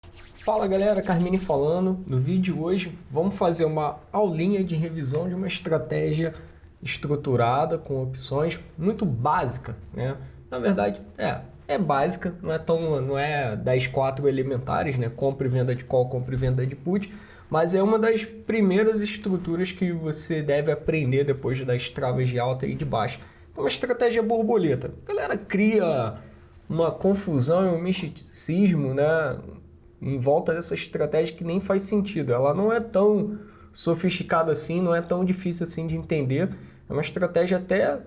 Fala galera, Carmine falando. No vídeo de hoje vamos fazer uma aulinha de revisão de uma estratégia estruturada com opções muito básica, né? Na verdade, é básica, não é das quatro elementares, né? Compra e venda de call, compra e venda de put, mas é uma das primeiras estruturas que você deve aprender depois das travas de alta e de baixa. É uma estratégia borboleta. A galera cria uma confusão e um misticismo, né, em volta dessa estratégia que nem faz sentido. Ela não é tão sofisticada assim, não é tão difícil assim de entender. É uma estratégia até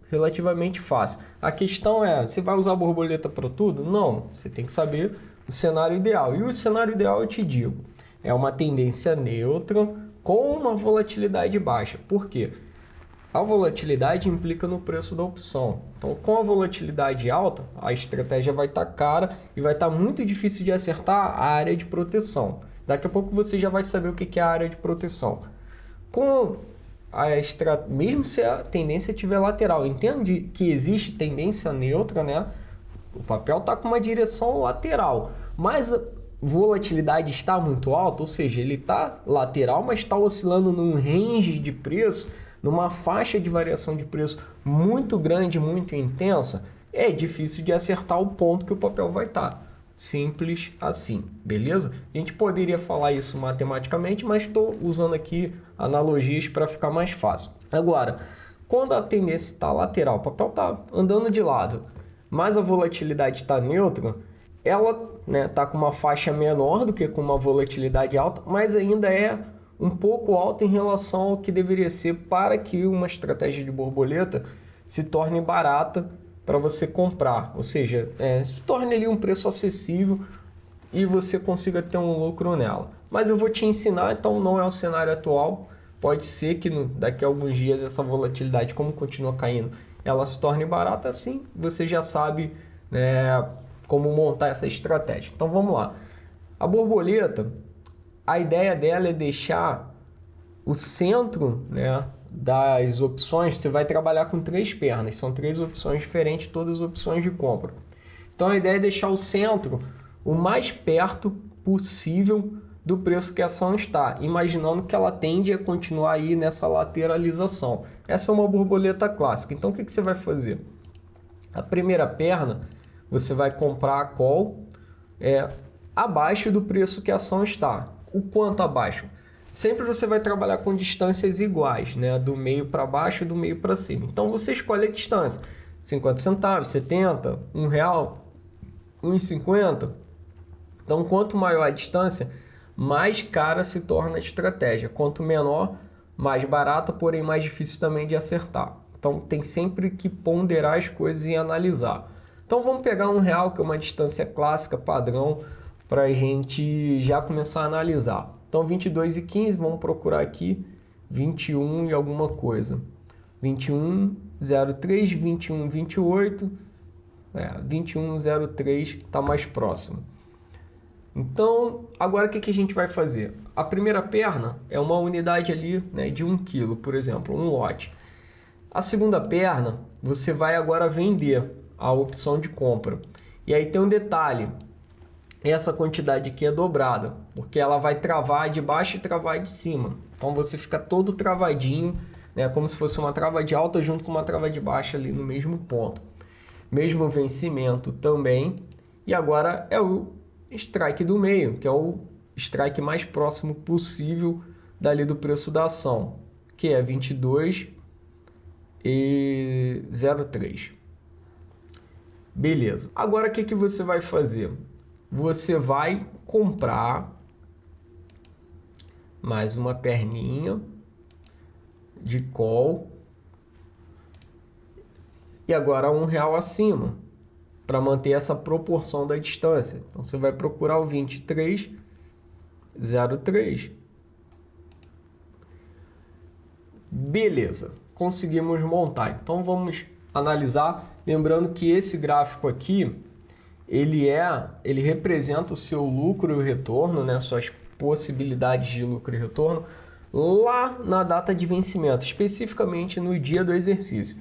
relativamente fácil. A questão é, você vai usar borboleta para tudo? Não, você tem que saber o cenário ideal. E o cenário ideal eu te digo, é uma tendência neutra com uma volatilidade baixa. Por quê? A volatilidade implica no preço da opção. Então, com a volatilidade alta, a estratégia vai estar cara e vai estar muito difícil de acertar a área de proteção. Daqui a pouco você já vai saber o que é a área de proteção. Com mesmo se a tendência estiver lateral, entende que existe tendência neutra, né? O papel está com uma direção lateral, mas a volatilidade está muito alta, ou seja, ele está lateral, mas está oscilando num range de preço, numa faixa de variação de preço muito grande, muito intensa. É difícil de acertar o ponto que o papel vai estar. Simples assim, beleza? A gente poderia falar isso matematicamente, mas estou usando aqui analogias para ficar mais fácil. Agora, quando a tendência está lateral, o papel está andando de lado, mas a volatilidade está neutra, ela está com uma faixa menor do que com uma volatilidade alta, mas ainda é um pouco alta em relação ao que deveria ser para que uma estratégia de borboleta se torne barata para você comprar, ou seja, se torne ali um preço acessível e você consiga ter um lucro nela. Mas eu vou te ensinar, então não é o cenário atual, pode ser que daqui a alguns dias essa volatilidade, como continua caindo, ela se torne barata, assim você já sabe, né, como montar essa estratégia. Então vamos lá. A borboleta, a ideia dela é deixar o centro, né, das opções. Você vai trabalhar com três pernas, são três opções diferentes, todas opções de compra. Então a ideia é deixar o centro o mais perto possível do preço que a ação está, imaginando que ela tende a continuar aí nessa lateralização. Essa é uma borboleta clássica. Então o que você vai fazer? A primeira perna você vai comprar a call abaixo do preço que a ação está. O quanto abaixo? Sempre você vai trabalhar com distâncias iguais, né? Do meio para baixo e do meio para cima. Então você escolhe a distância: 50 centavos, 70, R$ 1, 1,50. Então quanto maior a distância, mais cara se torna a estratégia. Quanto menor, mais barata, porém mais difícil também de acertar. Então tem sempre que ponderar as coisas e analisar. Então vamos pegar R$ 1, que é uma distância clássica, padrão, para a gente já começar a analisar. Então 22,15, vamos procurar aqui 21 e alguma coisa. 21,03, 21,28, 21,03 está mais próximo. Então, agora o que a gente vai fazer? A primeira perna é uma unidade ali, né, de 1 kg, por exemplo, um lote. A segunda perna, você vai agora vender a opção de compra. E aí tem um detalhe, essa quantidade aqui é dobrada, porque ela vai travar de baixo e travar de cima. Então você fica todo travadinho, né, como se fosse uma trava de alta junto com uma trava de baixa ali no mesmo ponto. Mesmo vencimento também. E agora é o strike do meio, que é o strike mais próximo possível dali do preço da ação, que é 22,03. Beleza. Agora o que você vai fazer? Você vai comprar mais uma perninha de call e agora R$ 1 acima para manter essa proporção da distância. Então você vai procurar o 23,03. Beleza, conseguimos montar. Então vamos analisar, lembrando que esse gráfico aqui ele representa o seu lucro e retorno, né, suas possibilidades de lucro e retorno lá na data de vencimento, especificamente no dia do exercício.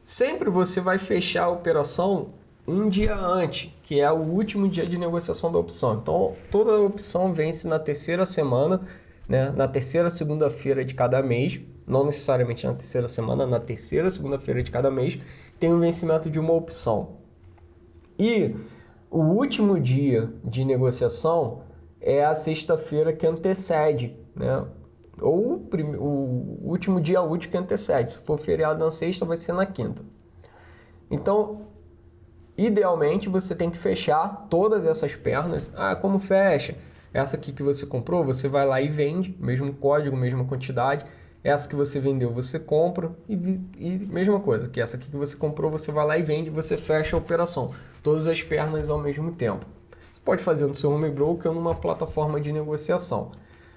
Sempre você vai fechar a operação um dia antes, que é o último dia de negociação da opção. Então, toda a opção vence na terceira semana, né? Na terceira segunda-feira de cada mês, não necessariamente na terceira semana, na terceira segunda-feira de cada mês, tem o vencimento de uma opção. E o último dia de negociação é a sexta-feira que antecede, né? Ou o último dia útil que antecede. Se for feriado na sexta, vai ser na quinta. Então, idealmente, você tem que fechar todas essas pernas. Ah, como fecha? Essa aqui que você comprou, você vai lá e vende, mesmo código, mesma quantidade. Essa que você vendeu, você compra e mesma coisa, que essa aqui que você comprou, você vai lá e vende, você fecha a operação. Todas as pernas ao mesmo tempo. Você pode fazer no seu home broker ou numa plataforma de negociação.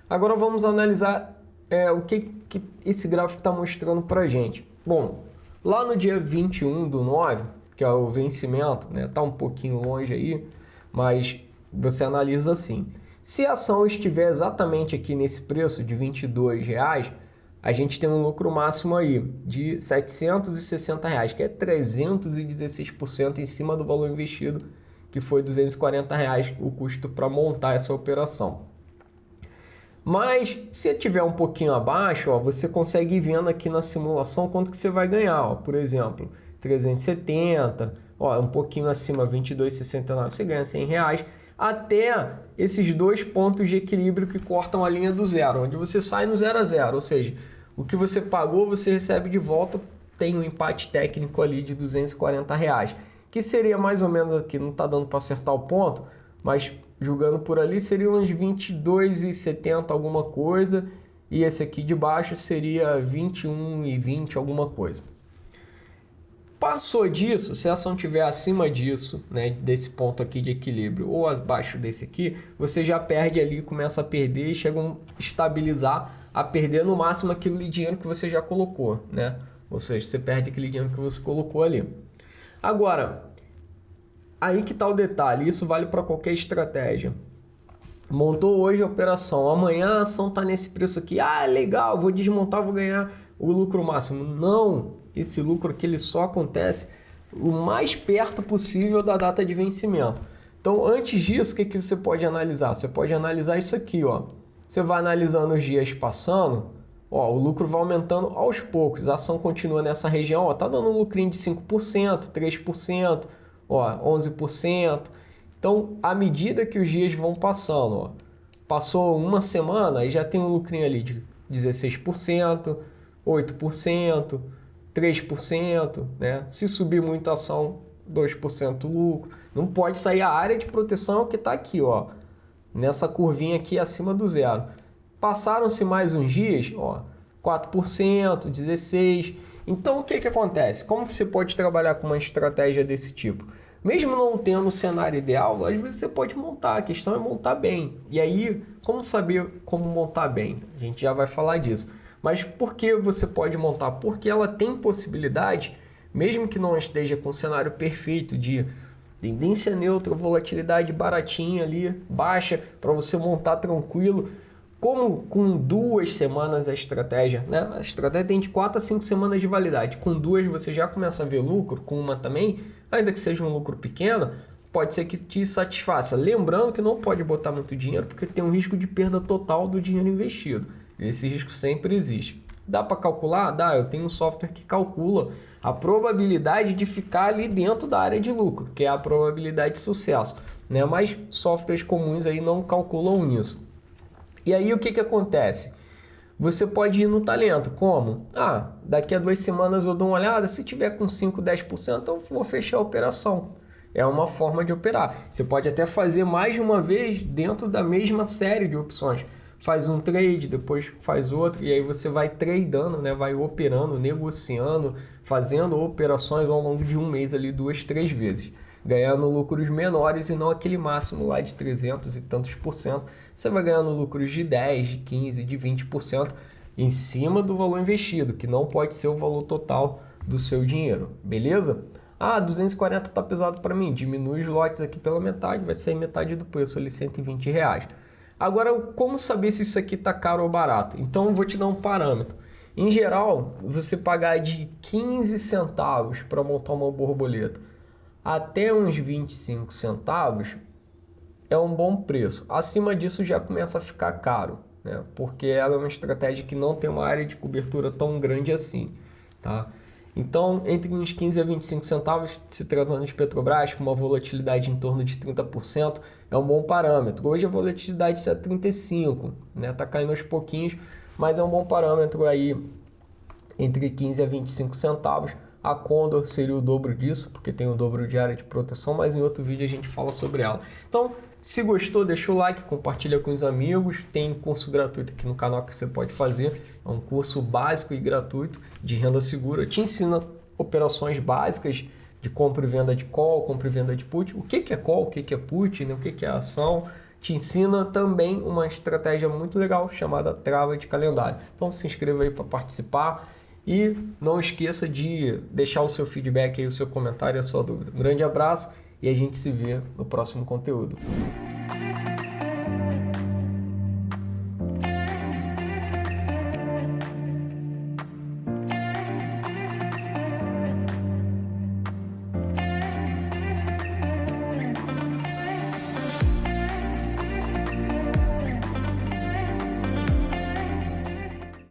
Agora vamos analisar o que esse gráfico está mostrando para a gente. Bom, lá no dia 21/9, que é o vencimento, né? Tá um pouquinho longe aí, mas você analisa assim. Se a ação estiver exatamente aqui nesse preço de R$22, a gente tem um lucro máximo aí de R$760, que é 316% em cima do valor investido, que foi R$240 o custo para montar essa operação. Mas se tiver um pouquinho abaixo, ó, você consegue ir vendo aqui na simulação quanto que você vai ganhar. Ó. Por exemplo, 370, ó, um pouquinho acima, 22,69, você ganha R$100, até esses dois pontos de equilíbrio que cortam a linha do zero, onde você sai no 0 a 0, ou seja, o que você pagou você recebe de volta, tem um empate técnico ali de R$240, que seria mais ou menos aqui, não está dando para acertar o ponto, mas julgando por ali seria uns 22,70 alguma coisa, e esse aqui de baixo seria 21,20 alguma coisa. Passou disso, se a ação estiver acima disso, né, desse ponto aqui de equilíbrio, ou abaixo desse aqui, você já perde ali, começa a perder e chega a estabilizar, a perder no máximo aquele dinheiro que você já colocou, né? Ou seja, você perde aquele dinheiro que você colocou ali. Agora, aí que está o detalhe, isso vale para qualquer estratégia. Montou hoje a operação, amanhã a ação está nesse preço aqui, ah, legal, vou desmontar, vou ganhar o lucro máximo. Não, esse lucro aqui ele só acontece o mais perto possível da data de vencimento. Então, antes disso, o que você pode analisar? Você pode analisar isso aqui, ó. Você vai analisando os dias passando, ó, o lucro vai aumentando aos poucos, a ação continua nessa região, ó, tá dando um lucrinho de 5%, 3%, ó, 11%. Então, à medida que os dias vão passando, ó, passou uma semana, aí já tem um lucrinho ali de 16%, 8%, 3%, né? Se subir muito a ação, 2% lucro. Não pode sair a área de proteção que está aqui, ó, nessa curvinha aqui acima do zero. Passaram-se mais uns dias, ó, 4%, 16%. Então, o que acontece? Como que você pode trabalhar com uma estratégia desse tipo? Mesmo não tendo o cenário ideal, às vezes você pode montar, a questão é montar bem. E aí, como saber como montar bem? A gente já vai falar disso. Mas por que você pode montar? Porque ela tem possibilidade, mesmo que não esteja com o cenário perfeito de tendência neutra, volatilidade baratinha ali, baixa, para você montar tranquilo. Como com 2 semanas a estratégia, né? A estratégia tem de 4 a 5 semanas de validade. Com 2 você já começa a ver lucro, com uma também, ainda que seja um lucro pequeno, pode ser que te satisfaça. Lembrando que não pode botar muito dinheiro, porque tem um risco de perda total do dinheiro investido. Esse risco sempre existe. Dá para calcular? Dá, eu tenho um software que calcula a probabilidade de ficar ali dentro da área de lucro, que é a probabilidade de sucesso, né? Mas softwares comuns aí não calculam isso. E aí o que acontece? Você pode ir no talento. Como? Ah, daqui a 2 semanas eu dou uma olhada, se tiver com 5, 10%, eu vou fechar a operação. É uma forma de operar. Você pode até fazer mais de uma vez dentro da mesma série de opções. Faz um trade, depois faz outro, e aí você vai tradando, né? Vai operando, negociando, fazendo operações ao longo de um mês ali 2, 3 vezes. Ganhando lucros menores e não aquele máximo lá de 300 e tantos por cento. Você vai ganhando lucros de 10, de 15, de 20% em cima do valor investido, que não pode ser o valor total do seu dinheiro, beleza? Ah, 240 está pesado para mim, diminui os lotes aqui pela metade, vai sair metade do preço ali, R$120. Agora, como saber se isso aqui está caro ou barato? Então, eu vou te dar um parâmetro. Em geral, você pagar de 15 centavos para montar uma borboleta até uns 25 centavos é um bom preço. Acima disso já começa a ficar caro, né? Porque ela é uma estratégia que não tem uma área de cobertura tão grande assim, tá? Então, entre uns 15 a 25 centavos, se tratando de Petrobras, com uma volatilidade em torno de 30%, é um bom parâmetro. Hoje a volatilidade está 35%, né? Tá caindo aos pouquinhos, mas é um bom parâmetro aí entre 15 a 25 centavos. A Condor seria o dobro disso, porque tem o dobro de área de proteção, mas em outro vídeo a gente fala sobre ela. Então, se gostou, deixa o like, compartilha com os amigos. Tem curso gratuito aqui no canal que você pode fazer. É um curso básico e gratuito de renda segura. Te ensina operações básicas de compra e venda de call, compra e venda de put. O que é call, o que é put, né? O que é ação. Te ensina também uma estratégia muito legal chamada trava de calendário. Então se inscreva aí para participar. E não esqueça de deixar o seu feedback aí, o seu comentário e a sua dúvida. Um grande abraço e a gente se vê no próximo conteúdo.